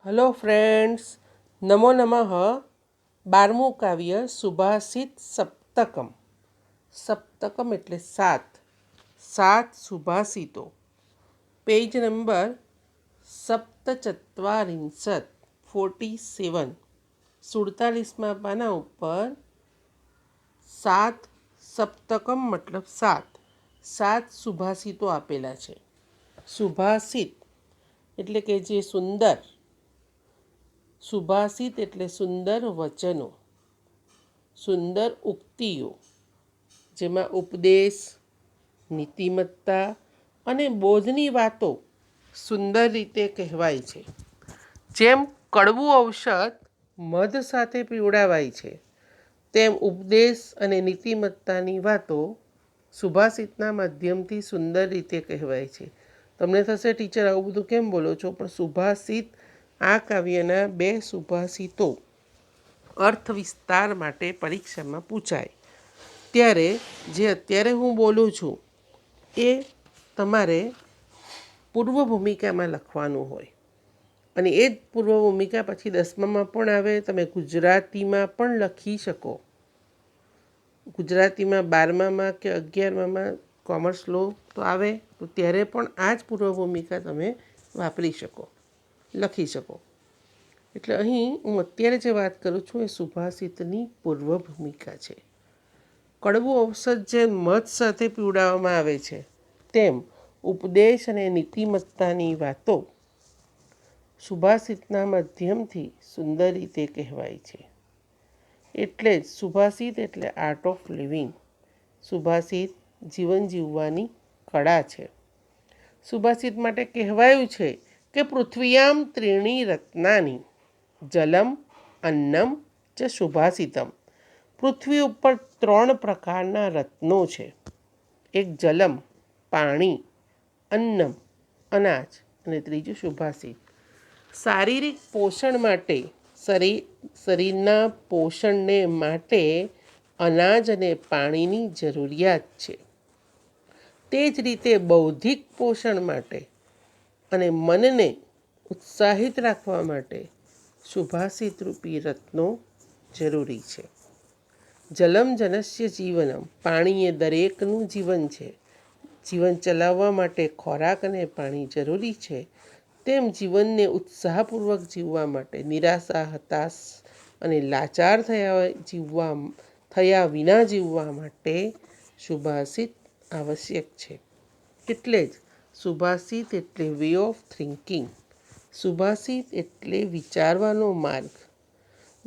Hello friends, નમો નમઃ. 12મું કાવ્ય સુભાષિત સપ્તકમ. સપ્તકમ એટલે 7. 7 સુભાષિતો. Page number 47, 47. 47માં પાના ઉપર 7 સપ્તકમ મતલબ 7. 7 સુભાષિતો આપેલા છે. સુભાષિત એટલે કે જે સુંદર. સુભાષિત એટલે સુંદર વચનો, સુંદર ઉક્તિઓ, જેમાં ઉપદેશ, નીતિમત્તા અને બોધની વાતો સુંદર રીતે કહેવાય છે. જેમ કડવું ઔષધ મધ સાથે પીવડાવાય છે, તેમ ઉપદેશ અને નીતિમત્તાની વાતો સુભાષિતના માધ્યમથી સુંદર રીતે કહેવાય છે. તમને થશે, ટીચર આવું બધું કેમ બોલો છો? પણ સુભાષિત, આ કાવ્યના 2 સુભાષિતો અર્થ વિસ્તાર માટે પરીક્ષામાં પૂછાય ત્યારે જે અત્યારે હું બોલું છું એ તમારે પૂર્વ ભૂમિકામાં લખવાનું હોય, અને એ જ પૂર્વ ભૂમિકા પછી 10મામાં પણ આવે. તમે ગુજરાતીમાં પણ લખી શકો. ગુજરાતીમાં 12મામાં કે 11મામાં કોમર્સ લો તો આવે, તો ત્યારે પણ આ જ પૂર્વ ભૂમિકા તમે વાપરી શકો, લખી શકો. એટલે અહીં હું અત્યારે જે વાત કરું છું એ સુભાષિતની પૂર્વ ભૂમિકા છે. કડવું ઔષધ જેમ મધ સાથે પીવડાવવામાં આવે છે, તેમ ઉપદેશ અને નીતિમત્તાની વાતો સુભાષિતના માધ્યમથી સુંદર રીતે કહેવાય છે. એટલે જ સુભાષિત એટલે આર્ટ ઓફ લિવિંગ. સુભાષિત જીવન જીવવાની કળા છે. સુભાષિત માટે કહેવાયું છે કે પૃથ્વીયામ ત્રીણી રત્નાની જલમ, અન્નમ ચ સુભાષિતમ. પૃથ્વી ઉપર 3 પ્રકારના રત્નો છે. એક જલમ, પાણી, અન્નમ, અનાજ, અને ત્રીજું સુભાષિત. શારીરિક પોષણ માટે, શરીરના પોષણને માટે અનાજ અને પાણીની જરૂરિયાત છે. તે જ રીતે બૌદ્ધિક પોષણ માટે અને મનને ઉત્સાહિત રાખવા માટે સુભાષિત રૂપી રત્નો જરૂરી છે. જલમ જનસ્ય જીવનમ. પાણી એ દરેકનું જીવન છે. જીવન ચલાવવા માટે ખોરાક અને પાણી જરૂરી છે. તેમ જીવનને ઉત્સાહપૂર્વક જીવવા માટે નિરાશા, હતાશ અને લાચાર થયા વિના જીવવા માટે સુભાષિત આવશ્યક છે. એટલે જ સુભાષિત એટલે વે ઓફ થિંકિંગ. સુભાષિત એટલે વિચારવાનો માર્ગ.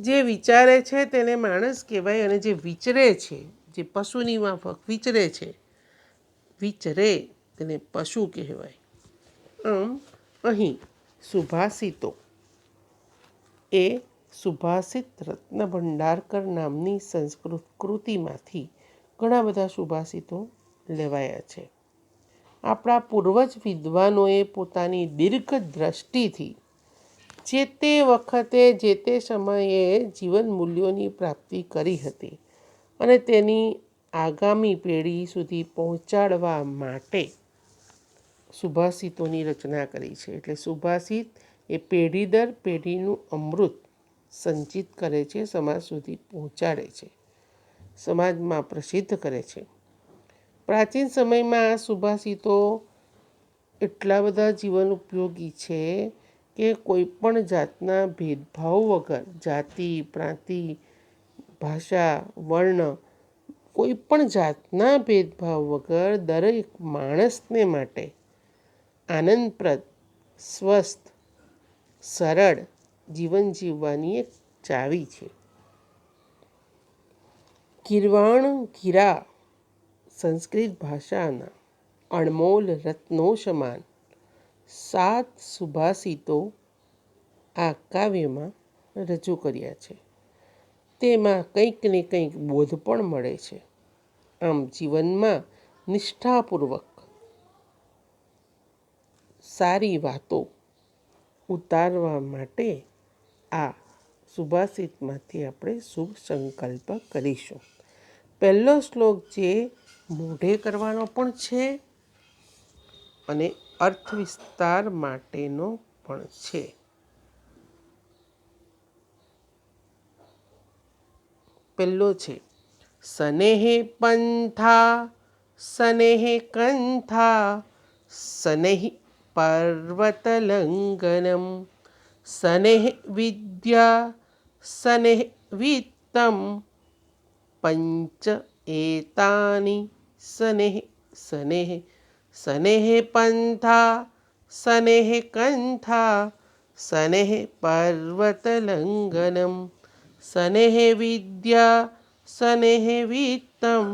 જે વિચારે છે તેને માણસ કહેવાય, અને જે વિચરે છે, જે પશુની માફક વિચરે છે, તેને પશુ કહેવાય. આમ અહીં સુભાષિતો એ સુભાષિત રત્નભંડારકર નામની સંસ્કૃત કૃતિમાંથી ઘણા બધા સુભાષિતો લેવાયા છે. આપણા પૂર્વજ વિદ્વાનોએ પોતાની દીર્ઘ દ્રષ્ટિથી જે તે વખતે જે તે સમયે જીવન મૂલ્યોની પ્રાપ્તિ કરી હતી, અને તેની આગામી પેઢી સુધી પહોંચાડવા માટે સુભાષિતોની રચના કરી છે. એટલે સુભાષિત એ પેઢી દર પેઢીનું અમૃત સંચિત કરે છે, સમાજ સુધી પહોંચાડે છે, સમાજમાં પ્રસિદ્ધ કરે છે. પ્રાચીન સમયમાં આ સુભાષિતો એટલા બધા જીવન ઉપયોગી છે કે કોઈ પણ જાતના ભેદભાવ વગર, જાતિ, પ્રાંતિ, ભાષા, વર્ણ, કોઈ પણ જાતના ભેદભાવ વગર દરેક માણસને માટે આનંદપ્રદ, સ્વસ્થ, સરળ જીવન જીવવાની એક ચાવી છે. ગીર્વાણ ગીરા સંસ્કૃત ભાષાના અણમોલ રત્નો સમાન 7 સુભાષિતો આ કાવ્યમાં રજૂ કર્યા છે. તેમાં કંઈક ને કંઈક બોધ પણ મળે છે. આમ જીવનમાં નિષ્ઠાપૂર્વક સારી વાતો ઉતારવા માટે આ સુભાષિતમાંથી આપણે શુભ સંકલ્પ કરીશું. પહેલો શ્લોક જે મોઢે કરવાનો પણ છે અને અર્થ વિસ્તાર માટેનો પણ છે. પહેલો છે સનેહ પંથા સનેહ કંથા સનેહ પર્વતલંઘનમ સનેહ વિદ્યા સનેહ વિત્તમ પંચ એતાની સનેહ સનેહ સનેહ પંથા સનેહ કંથા સનેહ પર્વતલંઘનમ સનેહ વિદ્યા સનેહ વિત્તમ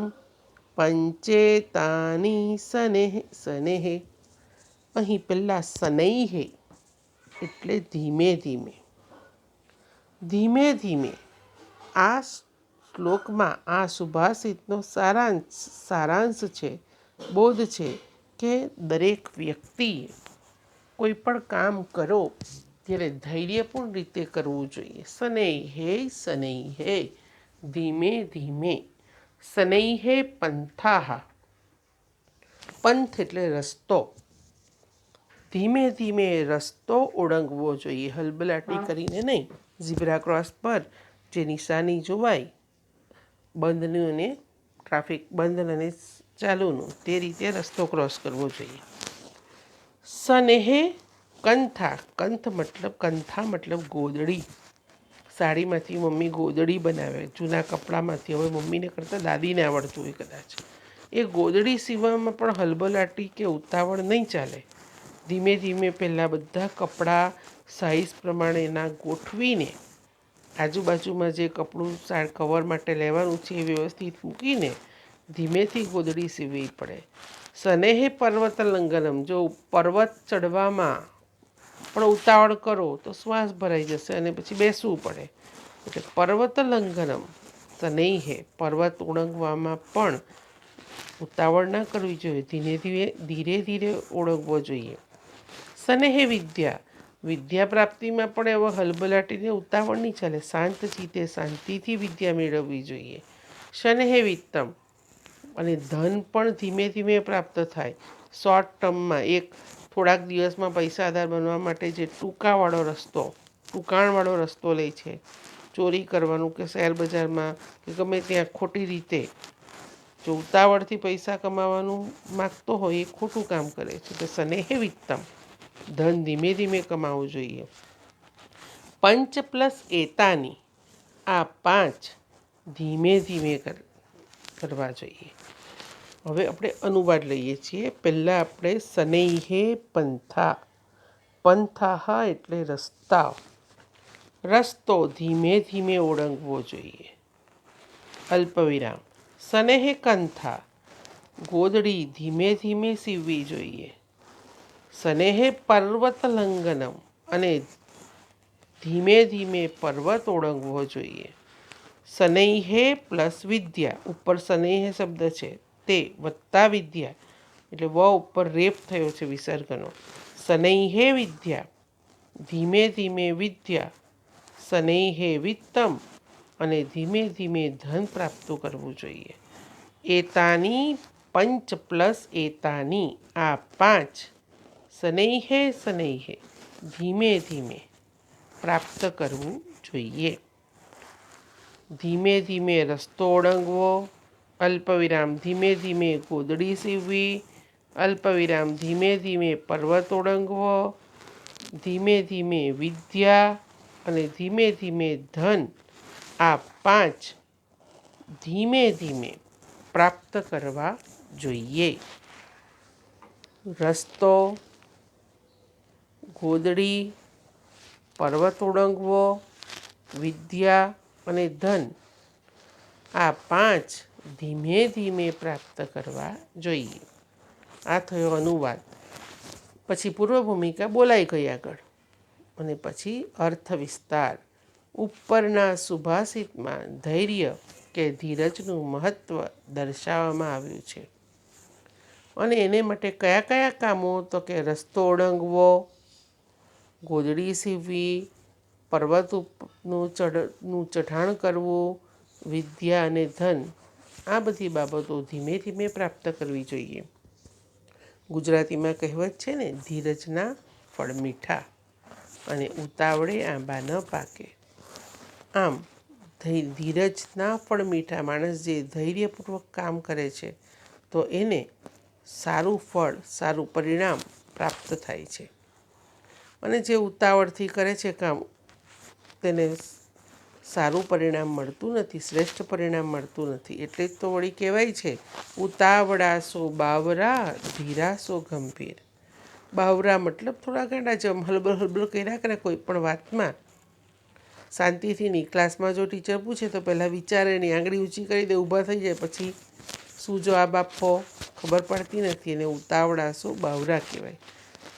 પંચેતાની સનેહ સનેહ. અહીં પહેલાં સનૈહ એટલે ધીમે ધીમે. ધીમે ધીમે આ શ્લોકમાં આ સુભાષિતનો સારાંશ છે, બોધ છે કે દરેક વ્યક્તિએ કોઈ પણ કામ કરો ત્યારે ધૈર્યપૂર્ણ રીતે કરવું જોઈએ. શનૈહે શનૈહે ધીમે ધીમે. શનૈહે પંથાહ પંથ એટલે રસ્તો. ધીમે ધીમે રસ્તો ઓળંગવો જોઈએ, હલબલાટી કરીને નહીં. ઝીબ્રા ક્રોસ પર જે નિશાની જોવાય બંધનું અને ટ્રાફિક બંધ અને ચાલુનું, તે રીતે રસ્તો ક્રોસ કરવો જોઈએ. સનેહ કંથા કંથા મતલબ ગોદડી. સાડીમાંથી મમ્મી ગોદડી બનાવે જૂના કપડામાંથી. હવે મમ્મીને કરતાં દાદીને આવડતું હોય કદાચ. એ ગોદડી સીવવામાં પણ હલબલાટી કે ઉતાવળ નહીં ચાલે. ધીમે ધીમે પહેલાં બધા કપડાં સાઇઝ પ્રમાણેના ગોઠવીને આજુબાજુમાં જે કપડું કવર માટે લેવાનું છે એ વ્યવસ્થિત મૂકીને ધીમેથી ગોદડી સીવવી પડે. સનેહ પર્વત લંઘનમ જો પર્વત ચડવામાં પણ ઉતાવળ કરો તો શ્વાસ ભરાઈ જશે અને પછી બેસવું પડે. એટલે પર્વત લંઘનમ સનૈહે પર્વત ઓળંગવામાં પણ ઉતાવળ ના કરવી જોઈએ, ધીરે ધીરે ઓળંગવો જોઈએ. સનેહ વિદ્યા વિદ્યા પ્રાપ્તિમાં પણ એવો હલબલાટીને ઉતાવળ નહીં ચાલે. શાંત ચિત્તે શાંતિથી વિદ્યા મેળવવી જોઈએ. શનેહ વિત્તમ અને ધન પણ ધીમે ધીમે પ્રાપ્ત થાય. શોર્ટ ટર્મમાં થોડાક દિવસમાં પૈસાદાર બનવા માટે જે ટૂંકાણવાળો રસ્તો લે છે, ચોરી કરવાનું કે શેર બજારમાં કે ગમે ત્યાં ખોટી રીતે જો ઉતાવળથી પૈસા કમાવાનું માગતો હોય એ ખોટું કામ કરે છે. તો સનેહ વિત્તમ ધન ધીમે ધીમે કમાવવું જોઈએ. પંચ પ્લસ એતાની આ 5 ધીમે ધીમે કરવા જોઈએ. હવે આપણે અનુવાદ લઈએ છીએ. પહેલાં આપણે સનૈહે પંથા. પંથાહ એટલે રસ્તો ધીમે ધીમે ઓળંગવો જોઈએ. અલ્પવિરામ. સનેહ કંથા ગોદડી ધીમે ધીમે સીવવી જોઈએ. સનેહ પર્વત લંઘનમ અને ધીમે ધીમે પર્વત ઓળંગવો જોઈએ. સનૈહે પ્લસ વિદ્યા ઉપર સનેહ શબ્દ છે તે વત્તા વિદ્યા એટલે વ ઉપર રેપ થયો છે વિસર્ગનો. સનૈહે વિદ્યા ધીમે ધીમે વિદ્યા. સનૈહે વિત્તમ અને ધીમે ધીમે ધન પ્રાપ્ત કરવું જોઈએ. એતાની પંચ પ્લસ એતાની આ 5 સનૈહે શનૈહે ધીમે ધીમે પ્રાપ્ત કરવું જોઈએ. ધીમે ધીમે રસ્તો ઓળંગવો. અલ્પવિરામ ધીમે ધીમે ગોદડી સીવવી. અલ્પવિરામ ધીમે ધીમે પર્વત ઓળંગવો. ધીમે ધીમે વિદ્યા અને ધીમે ધીમે ધન આ 5 ધીમે ધીમે પ્રાપ્ત કરવા જોઈએ. રસ્તો, ગોદડી, પર્વત ઓળંગવો, વિદ્યા અને ધન આ 5 ધીમે ધીમે પ્રાપ્ત કરવા જોઈએ. આ થયો અનુવાદ. પછી પૂર્વ ભૂમિકા બોલાઈ ગઈ આગળ અને પછી અર્થ વિસ્તાર. ઉપરના સુભાષિતમાં ધૈર્ય કે ધીરજનું મહત્ત્વ દર્શાવવામાં આવ્યું છે. અને એને માટે કયા કયા કામો? તો કે રસ્તો ઓળંગવો, ગોદડી સીવવી, પર્વતનું ચઢાણ કરવું, વિદ્યા અને ધન આ બધી બાબતો ધીમે ધીમે પ્રાપ્ત કરવી જોઈએ. ગુજરાતીમાં કહેવત છે ને, ધીરજના ફળ મીઠા અને ઉતાવળે આંબા ન પાકે. આમ ધીરજના ફળ મીઠા. માણસ જે ધૈર્યપૂર્વક કામ કરે છે તો એને સારું ફળ, સારું પરિણામ પ્રાપ્ત થાય છે. અને જે ઉતાવળથી કરે છે કામ તેને સારું પરિણામ મળતું નથી, શ્રેષ્ઠ પરિણામ મળતું નથી. એટલે જ તો વળી કહેવાય છે, ઉતાવળા સો બાવરા, ધીરા સો ગંભીર. બાવરા મતલબ થોડા ગાંડા જેમ હલબલ હલબલ કર્યા કરે કોઈ પણ વાતમાં. શાંતિથી નહીં. ક્લાસમાં જો ટીચર પૂછે તો પહેલાં વિચારે નહીં, આંગળી ઊંચી કરી દે, ઊભા થઈ જાય, પછી શું જવાબ આપવો ખબર પડતી નથી. એને ઉતાવળાશો બાવરા કહેવાય.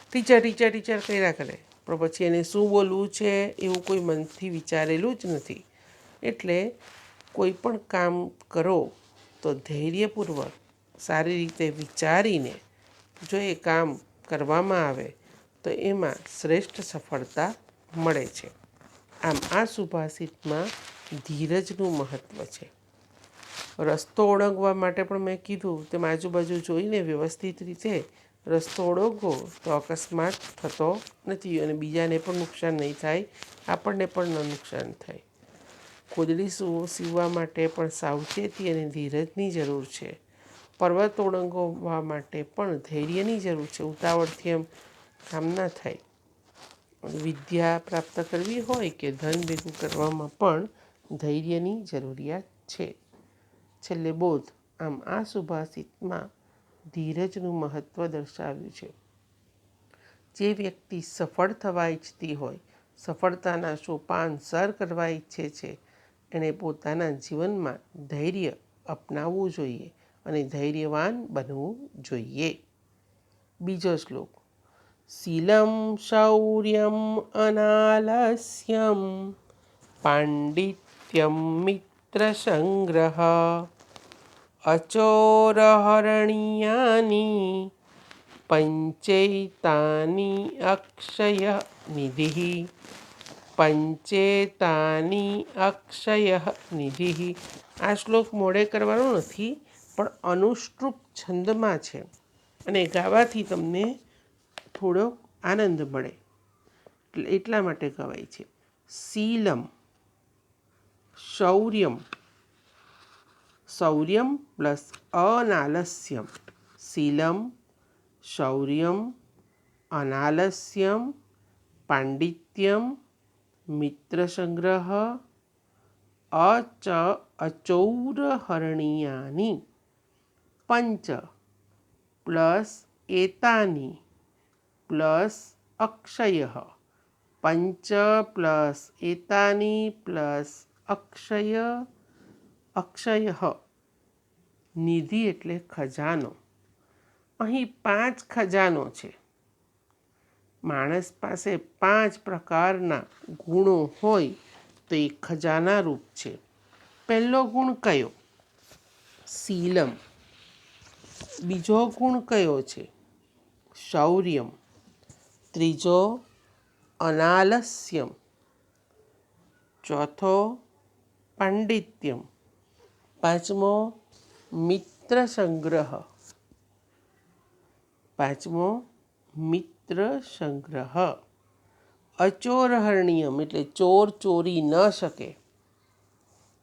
ટીચર ટીચર ટીચર કર્યા કરે પણ પછી એને શું બોલવું છે એવું કોઈ મનથી વિચારેલું જ નથી. એટલે કોઈ પણ કામ કરો તો ધૈર્યપૂર્વક, સારી રીતે વિચારીને જો એ કામ કરવામાં આવે તો એમાં શ્રેષ્ઠ સફળતા મળે છે. આમ આ સુભાષિતમાં ધીરજનું મહત્ત્વ છે. રસ્તો ઓળંગવા માટે પણ મેં કીધું તેમ આજુબાજુ જોઈને વ્યવસ્થિત રીતે રસ્તો ઓળંગવો તો અકસ્માત થતો નથી અને બીજાને પણ નુકસાન નહીં થાય, આપણને પણ ન નુકસાન થાય. ખોદડી સીવવા માટે પણ સાવચેતી અને ધીરજની જરૂર છે. પર્વત ઓળંગવા માટે પણ ધૈર્યની જરૂર છે. ઉતાવળથી એમ કામ ના થાય. વિદ્યા પ્રાપ્ત કરવી હોય કે ધન ભેગું કરવામાં પણ ધૈર્યની જરૂરિયાત છે. છેલ્લે બોધ. આમ આ સુભાષિતમાં ધીરજનું મહત્ત્વ દર્શાવ્યું છે. જે વ્યક્તિ સફળ થવા ઈચ્છતી હોય, સફળતાના સોપાન સર કરવા ઈચ્છે છે, એણે પોતાના જીવનમાં ધૈર્ય અપનાવવું જોઈએ અને ધૈર્યવાન બનવું જોઈએ. બીજો શ્લોક. શીલમ શૌર્યમ અનાલસ્યમ પાંડિત્યમ મિત્રસંગ્રહ અચોરહરણ્યાની પંચૈતાની અક્ષય નિધિ. પંચેતાની અક્ષય નિધિ. આ શ્લોક મોડે કરવાનો નથી પણ અનુષ્ટુપ છંદમાં છે અને ગાવાથી તમને થોડો આનંદ મળે એટલા માટે કહેવાય છે. શીલમ શૌર્યમ, શૌર્યમ પ્લસ અનાલસ્યમ. શીલમ શૌર્યમ અનાલસ્યમ પાંડિત્યમ મિત્રસંગ્રહ અચૌરહરણ્યાની પંચ પ્લસ એતાની પ્લસ અક્ષય. પંચ પ્લસ એતાની પ્લસ અક્ષય. અક્ષય નિધિ એટલે ખજાનો. અહીં 5 ખજાનો છે. માણસ પાસે 5 પ્રકારના ગુણો હોય તો એ ખજાના રૂપ છે. પહેલો ગુણ કયો? શીલમ. બીજો ગુણ કયો છે? શૌર્યમ. ત્રીજો અનાલસ્યમ. ચોથો પાંડિત્યમ. પાંચમો મિત્ર સંગ્રહ. પાંચમો મિત્ર સંગ્રહ. અચોરહરણ્યમ એટલે ચોર ચોરી ન શકે,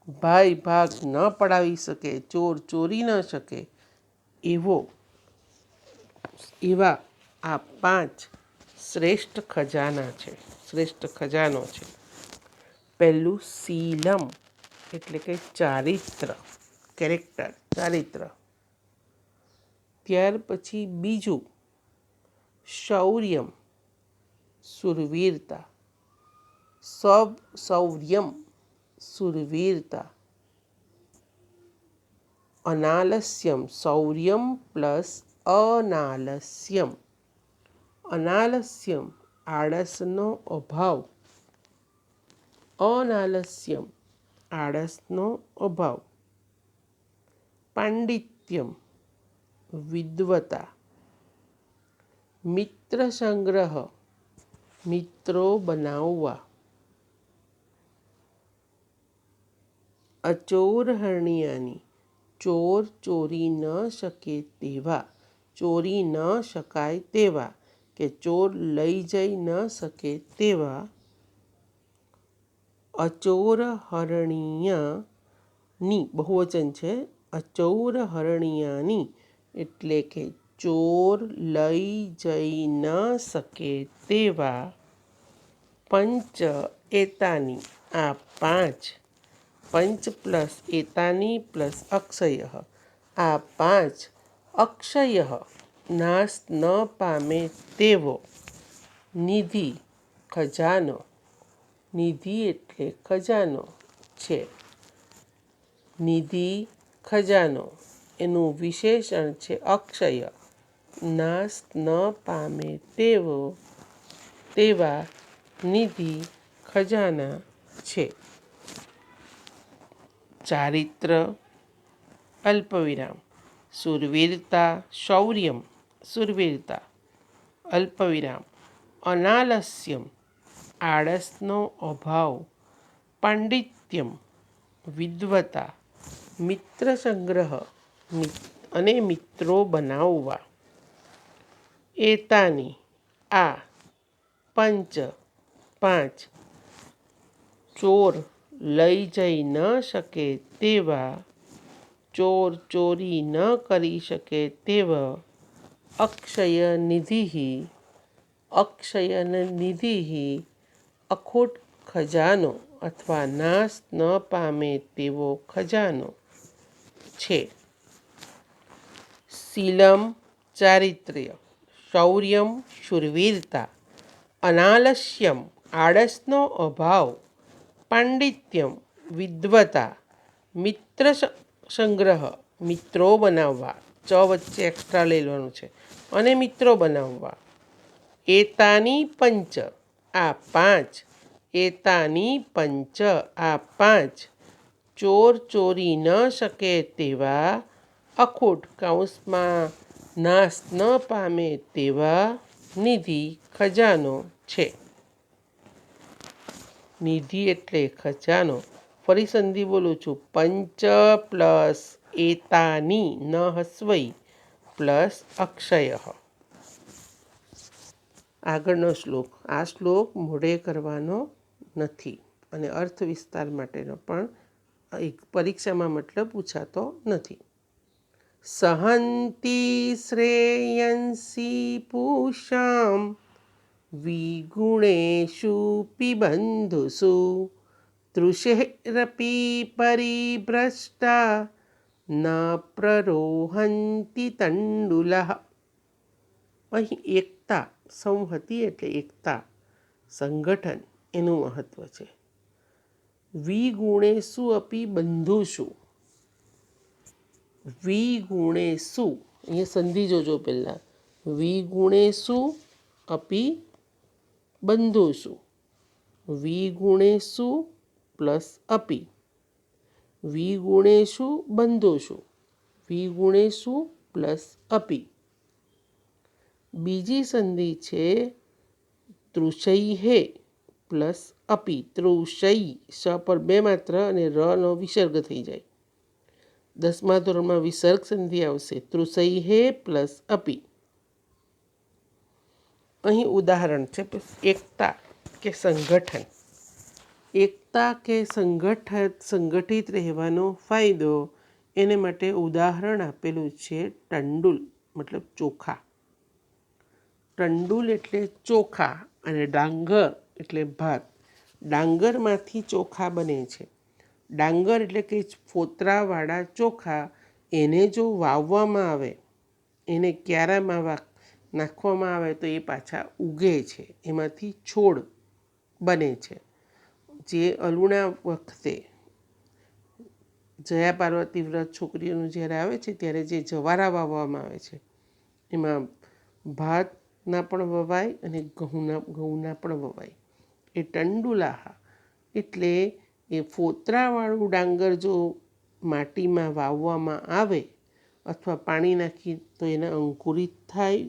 ભાઈ ભાગ ન પડાવી શકે, ચોર ચોરી ન શકે એવા આ 5 શ્રેષ્ઠ ખજાના છે, શ્રેષ્ઠ ખજાનો છે. પહેલું શીલમ એટલે કે ચારિત્ર, કેરેક્ટર, ચારિત્ર. ત્યાર પછી બીજું શૌર્યમ, સુરવીરતા. શૌર્યમ સુરવીરતા. અનાલસ્યમ શૌર્યમ પ્લસ અનાલસ્યમ. અનાલસ્યમ આળસનો અભાવ. અનાલસ્યમ આળસનો અભાવ. પાંડિત્યમ વિદ્વતા. મિત્ર સંગ્રહ મિત્રો બનાવવા. અચોરહરણ્યાની ચોર ચોરી ન શકે તેવા, ચોરી ન શકાય તેવા કે ચોર લઈ જઈ ન શકે તેવા. અચૌરહરણીયાની બહુવચન છે. અચૌરહરણીયાની એટલે કે ચોર લઈ જઈ ન શકે તેવા પંચ એતાની આ પાંચ પંચ પ્લસ એતાની પ્લસ અક્ષય આ પાંચ અક્ષય નાશ ન પામે તેવો નિધિ ખજાનો નિધિ એટલે ખજાનો છે. નિધિ ખજાનો એનું વિશેષણ છે અક્ષય. નાશ ન પામે તેવા નિધિ ખજાના છે. ચારિત્ર અલ્પવિરામ શૂરવીરતા શૌર્યમ શૂરવીરતા અલ્પવિરામ અનાલસ્યમ આળસનો અભાવ પાંડિત્યમ વિદ્વતા મિત્ર સંગ્રહ અને મિત્રો બનાવવા એતાની આ પંચ પાંચ ચોર લઈ જઈ ન શકે તેવા ચોર ચોરી ન કરી શકે તેવા અક્ષય નિધિ અખૂટ ખજાનો અથવા નાશ ન પામે તેવો ખજાનો છે. શીલમ ચારિત્ર્ય શૌર્યમ શૂરવીરતા અનાલસ્યમ આળસનો અભાવ પાંડિત્યમ વિદ્વતા મિત્ર સંગ્રહ મિત્રો બનાવવા ચ વચ્ચે એક્સ્ટ્રા લઈ લેવાનું છે અને મિત્રો બનાવવા એતાની પંચ આ પાંચ એતાની પંચ આ પાંચ ચોર ચોરી ન શકે તેવા અખૂટ કૌંસમાં નાશ ન પામે તેવા નિધિ ખજાનો છે. નિધિ એટલે ખજાનો. ફરી સંધિ બોલું છું. પંચ પ્લસ એતાની ન હસ્વઈ પ્લસ અક્ષય. આગળનો શ્લોક. આ શ્લોક મોઢે કરવાનો નથી અને અર્થ વિસ્તાર માટેનો પણ એક પરીક્ષામાં મતલબ પૂછાતો નથી. સહંતી શ્રેયંસી પૂષામ વિગુણેષુ પિબંધુષુ તૃષેરપી પરિભ્રષ્ટા ન પ્રરોહંતિ તંડુલઃ. અહીં એકતા સંહતિ એટલે એકતા સંગઠન એનું મહત્ત્વ છે. વિગુણેષુ અપી બંધુષુ વિગુણેષુ અહીંયા સંધિ જોજો પહેલાં. વિગુણેષુ અપી બંધુષુ વિગુણેષુ પ્લસ અપી વિગુણેષુ બંધુષુ વિગુણેષુ પ્લસ અપી. બીજી સંધિ છે તૃષૈહે પ્લસ અપી. તૃષૈ સ પર બે માત્ર અને રનો વિસર્ગ થઈ જાય. 10મા ધોરણમાં વિસર્ગ સંધિ આવશે. તૃષૈહે પ્લસ અપી. અહીં ઉદાહરણ છે એકતા કે સંગઠન. એકતા કે સંગઠિત રહેવાનો ફાયદો એને માટે ઉદાહરણ આપેલું છે ટંડુલ મતલબ ચોખા. ટંડુલ એટલે ચોખા અને ડાંગર એટલે ભાત. ડાંગરમાંથી ચોખા બને છે. ડાંગર એટલે કે ફોતરાવાળા ચોખા એને જો વાવવામાં આવે એને ક્યારામાં નાખવામાં આવે તો એ પાછા ઉગે છે. એમાંથી છોડ બને છે. જે અલુણા વખતે જયા પાર્વતી વ્રત છોકરીઓનું જ્યારે આવે છે ત્યારે જે જવારા વાવવામાં આવે છે એમાં ભાતના પણ વવાય અને ઘઉંના પણ વવાય. એ ટંડુલાહા એટલે એ ફોતરાવાળું ડાંગર જો માટીમાં વાવવામાં આવે અથવા પાણી નાખી તો એને અંકુરિત થાય,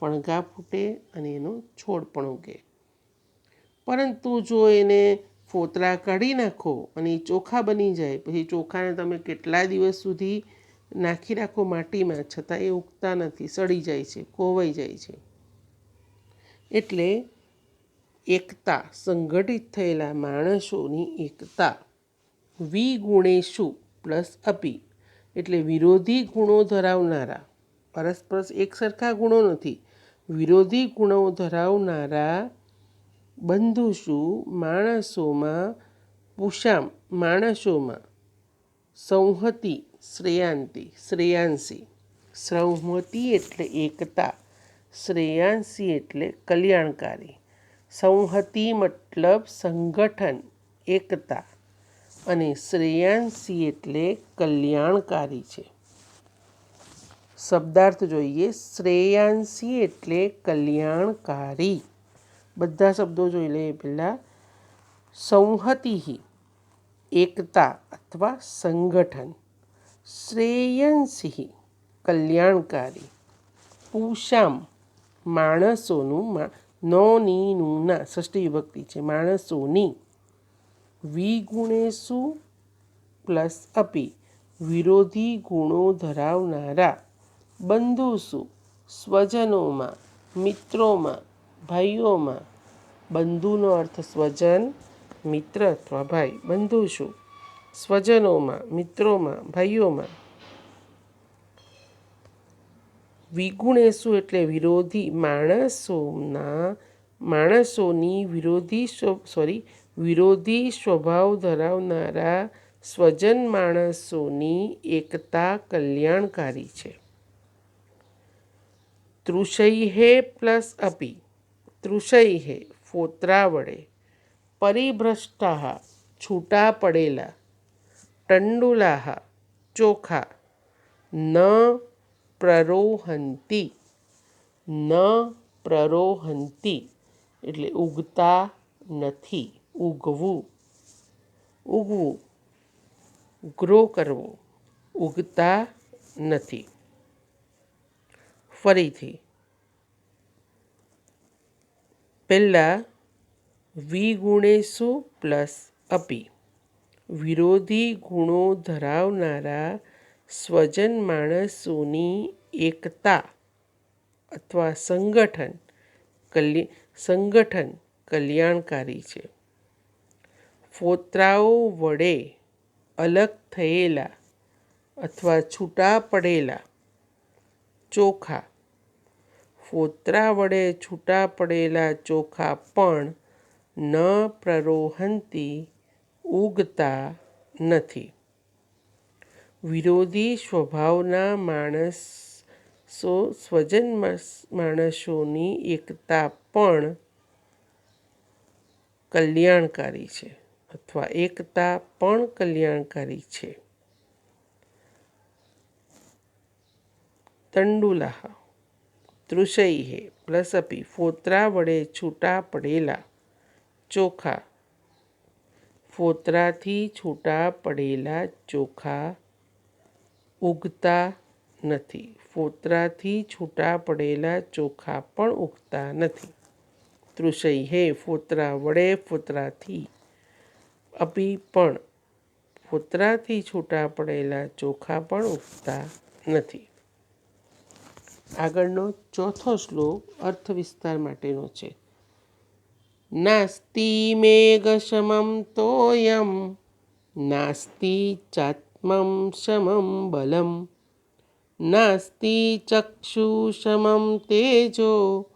ફણઘા ફૂટે અને એનો છોડ પણ ઉગે. પરંતુ જો એને ફોતરા કાઢી નાખો અને એ ચોખા બની જાય પછી ચોખાને તમે કેટલા દિવસ સુધી નાખી રાખો માટીમાં છતાં એ ઉગતા નથી, સડી જાય છે, કોવાઈ જાય છે. એટલે એકતા, સંગઠિત થયેલા માણસોની એકતા. વિગુણેશુ પ્લસ અપી એટલે વિરોધી ગુણો ધરાવનારા, પરસ્પર એક સરખા ગુણો નથી, વિરોધી ગુણો ધરાવનારા બંધુષુ માણસોમાં, પુષામ માણસોમાં, સંહતિ શ્રેયાંસી. સંહતિ એટલે એકતા, શ્રેયાંસી એટલે કલ્યાણકારી. સંહતિ મતલબ સંગઠન, એકતા, અને શ્રેયાંસી એટલે કલ્યાણકારી છે. શબ્દાર્થ જોઈએ. શ્રેયાંસી એટલે કલ્યાણકારી. બધા શબ્દો જોઈ લઈએ પહેલાં. સંહતિ એકતા અથવા સંગઠન. શ્રેયંસી કલ્યાણકારી. પુષામ માણસોનું, નોની નુના ષષ્ઠી વિભક્તિ છે, માણસોની. વિગુણેશુ પ્લસ અપી વિરોધી ગુણો ધરાવનારા. બંધુષુ સ્વજનોમાં, મિત્રોમાં, ભાઈઓમાં. બંધુનો અર્થ સ્વજન, મિત્ર અથવા ભાઈ. બંધુષુ સ્વજનોમાં, મિત્રોમાં, ભાઈઓમાં. વિગુણેશુ એટલે વિરોધી માણસોની વિરોધી સ્વભાવ ધરાવનારા સ્વજન માણસોની એકતા કલ્યાણકારી છે. તૃષૈહે પ્લસ અપી તૃષૈહે ફોતરા વડે. પરિભ્રષ્ટા છૂટા પડેલા. ટંડુલાહ ચોખા. ન પ્રરોહંતી એટલે ઉગતા નથી, ઉગવું. ગ્રો કરવું, ઉગતા નથી. ફરીથી પહેલાં વિગુણેશુ પ્લસ અપી વિરોધી ગુણો ધરાવનારા સ્વજન માણસોની એકતા અથવા સંગઠન કલ્યાણકારી છે. ફોતરાઓ વડે અલગ થયેલા અથવા છૂટા પડેલા ચોખા. ફોતરા વડે છૂટા પડેલા ચોખા પણ ન પ્રરોહંતી ઉગતા નથી. વિરોધી સ્વભાવના સ્વજન માણસોની એકતા પણ કલ્યાણકારી છે અથવા એકતા પણ કલ્યાણકારી છે. તંડુલાહ તૃષૈહે પ્લસ અપી ફોતરા વડે છૂટા પડેલા ચોખા. ફોતરાથી છૂટા પડેલા ચોખા ઉગતા નથી. ફોતરાથી છૂટા પડેલા ચોખા પણ ઉગતા નથી. તૃષૈહે ફોતરા વડે, ફોતરાથી. અપી પણ, ફોતરાથી છૂટા પડેલા ચોખા પણ ઉગતા નથી. આગળનો ચોથો શ્લોક અર્થ વિસ્તાર માટેનો છે. નાસ્તિ મેઘશમં તોયં નાસ્તિ ચાત્મં શમં બલમ નાસ્તિ ચક્ષુષમં તેજો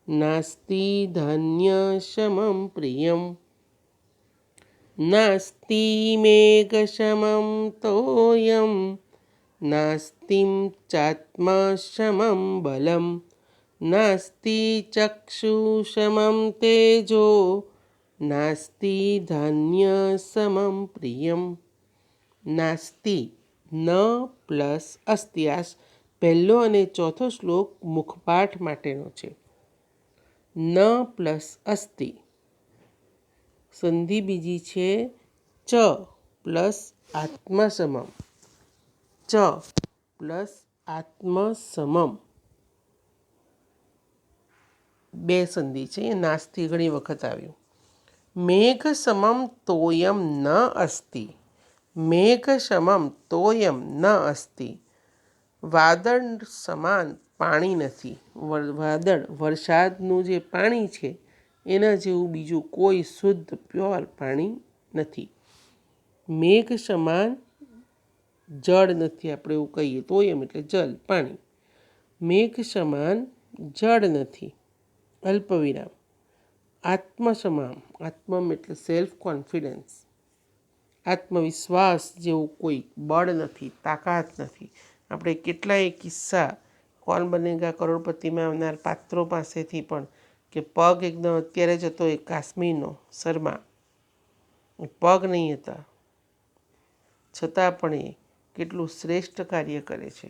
નાસ્તિ ધાન્યશમં પ્રિયમ. નાસ્તિ મેઘશમં તોયં નાસ્તિ ચાત્મશમં બલમ નાસ્તિ ચક્ષુષમં તેજો નાસ્તિ ધાન્યસમં પ્રિયમ. નાસ્તિ ન પ્લસ અસ્તિ. આ પહેલો અને ચોથો શ્લોક મુખપાઠ માટેનો છે. ન પ્લસ અસ્તિ. સંધિ બીજી છે ચ પ્લસ આત્મસમમ. ચ પ્લસ આત્મસમમ. બે સંધિ છે. નાસ્તિ ઘણી વખત આવ્યું. મેઘ સમમ તોયમ ન અસ્તિ. મેઘ સમમ તોયમ ન અસ્તિ. વાદળ સમાન પાણી નથી. વાદળ વરસાદનું જે પાણી છે એના જેવું બીજું કોઈ શુદ્ધ પ્યોર પાણી નથી. મેઘ સમાન જળ નથી, આપણે એવું કહીએ તો એમ એટલે જલ પાણી. મેઘ સમાન જળ નથી. અલ્પવિરામ. આત્મ સમાન, આત્મ એટલે સેલ્ફ કોન્ફિડન્સ, આત્મવિશ્વાસ જેવું કોઈ બળ નથી, તાકાત નથી. આપણે કેટલાય કિસ્સા કોણ બનેગા કરોડપતિમાં આવનાર પાત્રો પાસેથી પણ કે પગ એકદમ અત્યારે જ હતો એ કાશ્મીરનો શર્મા, પગ નહીં હતા છતાં પણ એ કેટલું શ્રેષ્ઠ કાર્ય કરે છે.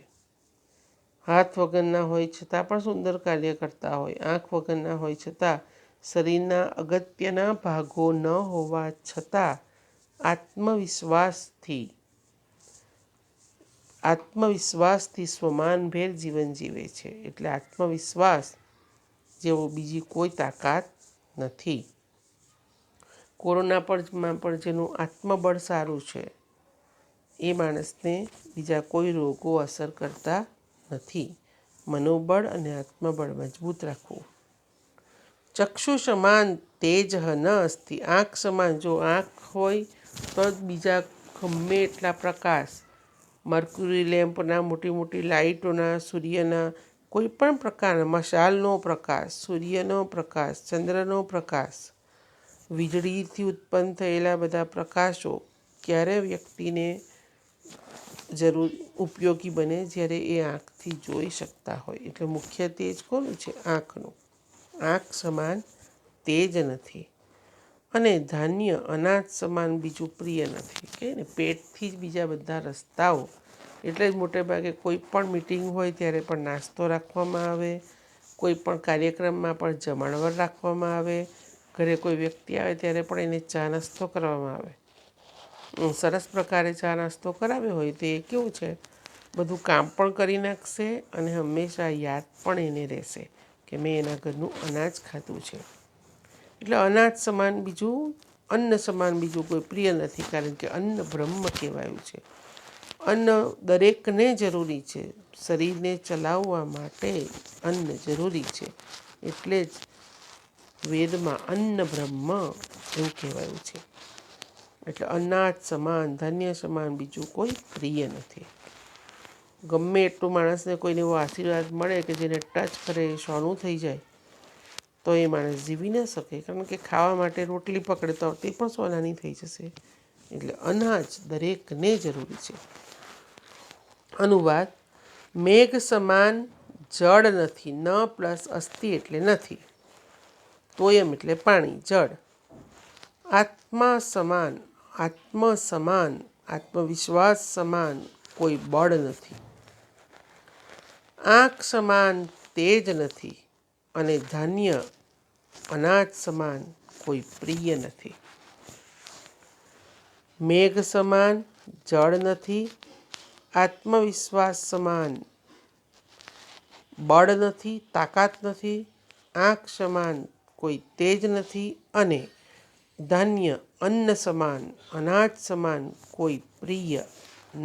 હાથ વગરના હોય છતાં પણ સુંદર કાર્ય કરતા હોય, આંખ વગરના હોય છતાં, શરીરના અગત્યના ભાગો ન હોવા છતાં આત્મવિશ્વાસથી સ્વમાનભેર જીવન જીવે છે. એટલે આત્મવિશ્વાસ જેવો બીજી કોઈ તાકાત નથી. કોરોના પરમાં પણ જેનું આત્મબળ સારું છે એ માણસને બીજા કોઈ રોગો અસર કરતા નથી. મનોબળ અને આત્મબળ મજબૂત રાખવું. ચક્ષુ સમાન તેજ ન અસ્તિ. આંખ સમાન, જો આંખ હોય તો જ બીજા ગમે એટલા પ્રકાશ, મર્ક્યુરી લેમ્પના, મોટી મોટી લાઇટોના, સૂર્યના, કોઈ પણ પ્રકારના, મશાલનો પ્રકાશ, સૂર્યનો પ્રકાશ, ચંદ્રનો પ્રકાશ, વીજળીથી ઉત્પન્ન થયેલા બધા પ્રકાશો ક્યારે વ્યક્તિને ઉપયોગી બને? જ્યારે એ આંખથી જોઈ શકતા હોય. એટલે મુખ્ય તેજ કોનું છે? આંખનું. આંખ સમાન તેજ નથી. અને ધાન્ય અનાજ સમાન બીજું પ્રિય નથી. કે ને પેટથી જ બીજા બધા રસ્તાઓ. એટલે જ મોટે ભાગે કોઈ પણ મિટિંગ હોય ત્યારે પણ નાસ્તો રાખવામાં આવે, કોઈ પણ કાર્યક્રમમાં પણ જમણવાર રાખવામાં આવે, ઘરે કોઈ વ્યક્તિ આવે ત્યારે પણ એને ચા નાસ્તો કરવામાં આવે. સરસ પ્રકારે ચા નાસ્તો કરાવ્યો હોય તો એ કેવું છે, બધું કામ પણ કરી નાખશે અને હંમેશા યાદ પણ એને રહેશે કે મેં એના ઘરનું અનાજ ખાધું છે. એટલે અનાજ સમાન બીજું, અન્ન સમાન બીજું કોઈ પ્રિય નથી. કારણ કે અન્ન બ્રહ્મ કહેવાયું છે. અન્ન દરેકને જરૂરી છે. શરીરને ચલાવવા માટે અન્ન જરૂરી છે. એટલે જ વેદમાં અન્ન બ્રહ્મ એવું કહેવાયું છે. એટલે અનાજ સમાન, ધાન્ય સમાન બીજું કોઈ પ્રિય નથી. ગમે એટલું માણસને કોઈને એવો આશીર્વાદ મળે કે જેને ટચ કરે સોનું થઈ જાય, તો એ માણસ જીવી ન શકે. કારણ કે ખાવા માટે રોટલી પકડે તો તે પણ સોનાની થઈ જશે. એટલે અનાજ દરેકને જરૂરી છે. અનુવાદ: મેઘ સમાન જળ નથી. ન પ્લસ અસ્તિ એટલે નથી. તોયમ એટલે પાણી, જળ. આત્મ સમાન, આત્મવિશ્વાસ સમાન કોઈ બળ નથી. આંખ સમાન તેજ નથી. અને ધાન્ય અનાજ સમાન કોઈ પ્રિય નથી. મેઘ સમાન જળ નથી. આત્મવિશ્વાસ સમાન બળ નથી, તાકાત નથી. આંખ સમાન કોઈ તેજ નથી. અને ધાન્ય અન્ન સમાન, અનાજ સમાન કોઈ પ્રિય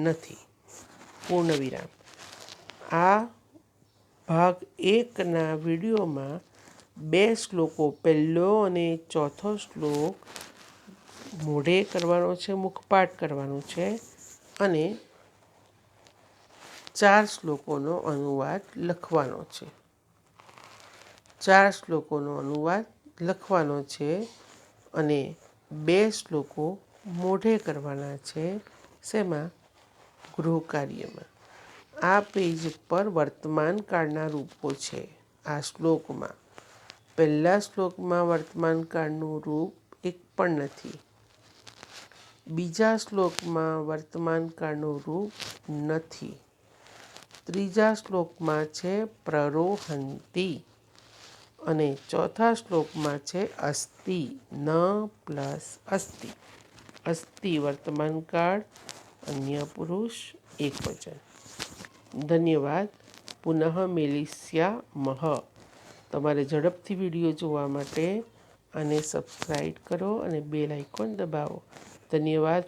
નથી. પૂર્ણ વિરામ. આ ભાગ 1ના વિડીયોમાં 2 શ્લોકો, પહેલો અને ચોથો શ્લોક મોઢે કરવાનો છે, મુખપાઠ કરવાનો છે. અને 4 શ્લોકોનો અનુવાદ લખવાનો છે. 4 શ્લોકોનો અનુવાદ લખવાનો છે અને 2 શ્લોકો મોઢે કરવાના છે. શેમાં? ગૃહ કાર્યમાં. આ પેજ પર વર્તમાન કાળના રૂપો છે. આ શ્લોકમાં પહેલા શ્લોકમાં વર્તમાન કાળનું રૂપ એક પણ નથી. બીજા શ્લોકમાં વર્તમાન કાળનું રૂપ નથી. ત્રીજા શ્લોકમાં છે પ્રરોહંતિ. અને ચોથા શ્લોકમાં છે અસ્તિ. ન પ્લસ અસ્તિ. અસ્તિ વર્તમાન કાળ, અન્ય પુરુષ, એકવચન. ધન્યવાદ. પુનઃ મેલિષ્યામઃ. તમારે ઝડપથી વિડીયો જોવા માટે આને સબસ્ક્રાઈબ કરો અને બેલ આઇકોન દબાવો. ધન્યવાદ.